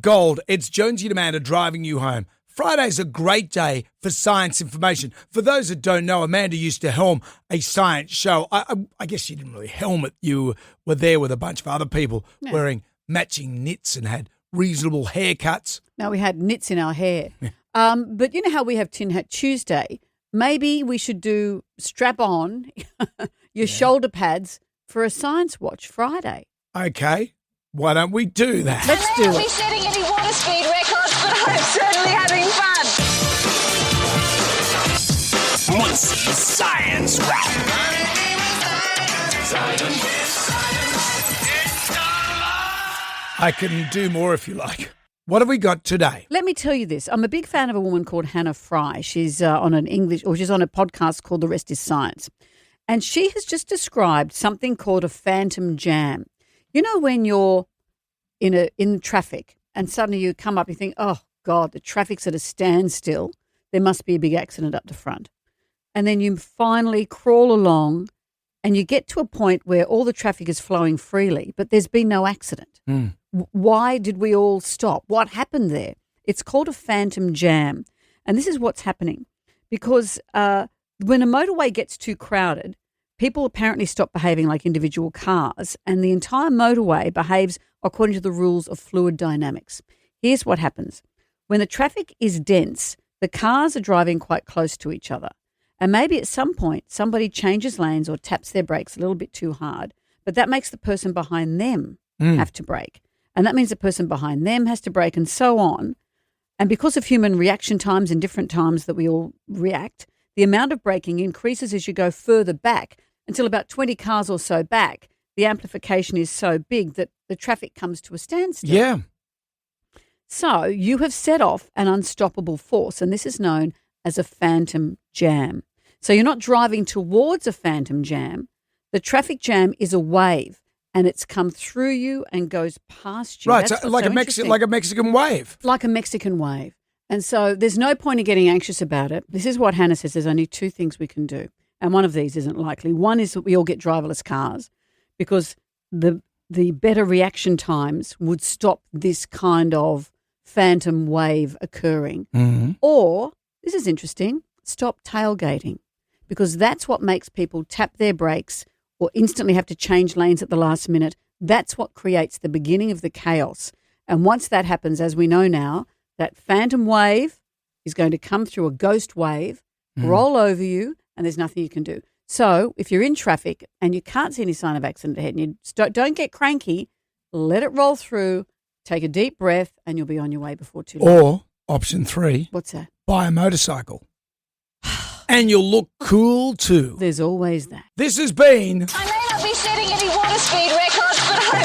Gold, it's Jonesy and Amanda driving you home. Friday's a great day for science information. For those that don't know, Amanda used to helm a science show. I guess she didn't really helm it. You were there with a bunch of other people wearing matching knits and had reasonable haircuts. No, we had knits in our hair. But you know how we have Tin Hat Tuesday? Maybe we should do strap on your shoulder pads for a Science Watch Friday. Okay. Why don't we do that? Let's do it. I may not be setting any water speed records, but I'm certainly having fun. Muncy's Science Wrap. I can do more if you like. What have we got today? Let me tell you this. I'm a big fan of a woman called Hannah Fry. She's on she's on a podcast called The Rest is Science. And she has just described something called a phantom jam. You know when you're in traffic and suddenly you come up, you think, oh, God, the traffic's at a standstill. There must be a big accident up the front. And then you finally crawl along and you get to a point where all the traffic is flowing freely, but there's been no accident. Why did we all stop? What happened there? It's called a phantom jam. And this is what's happening because when a motorway gets too crowded, people apparently stop behaving like individual cars and the entire motorway behaves according to the rules of fluid dynamics. Here's what happens. When the traffic is dense, the cars are driving quite close to each other. And maybe at some point somebody changes lanes or taps their brakes a little bit too hard, but that makes the person behind them have to brake. And that means the person behind them has to brake and so on. And because of human reaction times and different times that we all react, the amount of braking increases as you go further back until about 20 cars or so back, the amplification is so big that the traffic comes to a standstill. Yeah. So you have set off an unstoppable force, and this is known as a phantom jam. So you're not driving towards a phantom jam. The traffic jam is a wave, and it's come through you and goes past you. Right, That's so what's like a Mexican wave. Like a Mexican wave. And so there's no point in getting anxious about it. This is what Hannah says. There's only two things we can do. And one of these isn't likely. One is that we all get driverless cars because the better reaction times would stop this kind of phantom wave occurring. Mm-hmm. Or, this is interesting, stop tailgating because that's what makes people tap their brakes or instantly have to change lanes at the last minute. That's what creates the beginning of the chaos. And once that happens, as we know now, that phantom wave is going to come through a ghost wave, roll over you, and there's nothing you can do. So if you're in traffic and you can't see any sign of accident ahead and you don't get cranky, let it roll through, take a deep breath, and you'll be on your way before too long. Or option 3, What's that? buy a motorcycle. And you'll look cool too. There's always that. This has been I may not be setting any water speed records, but I'm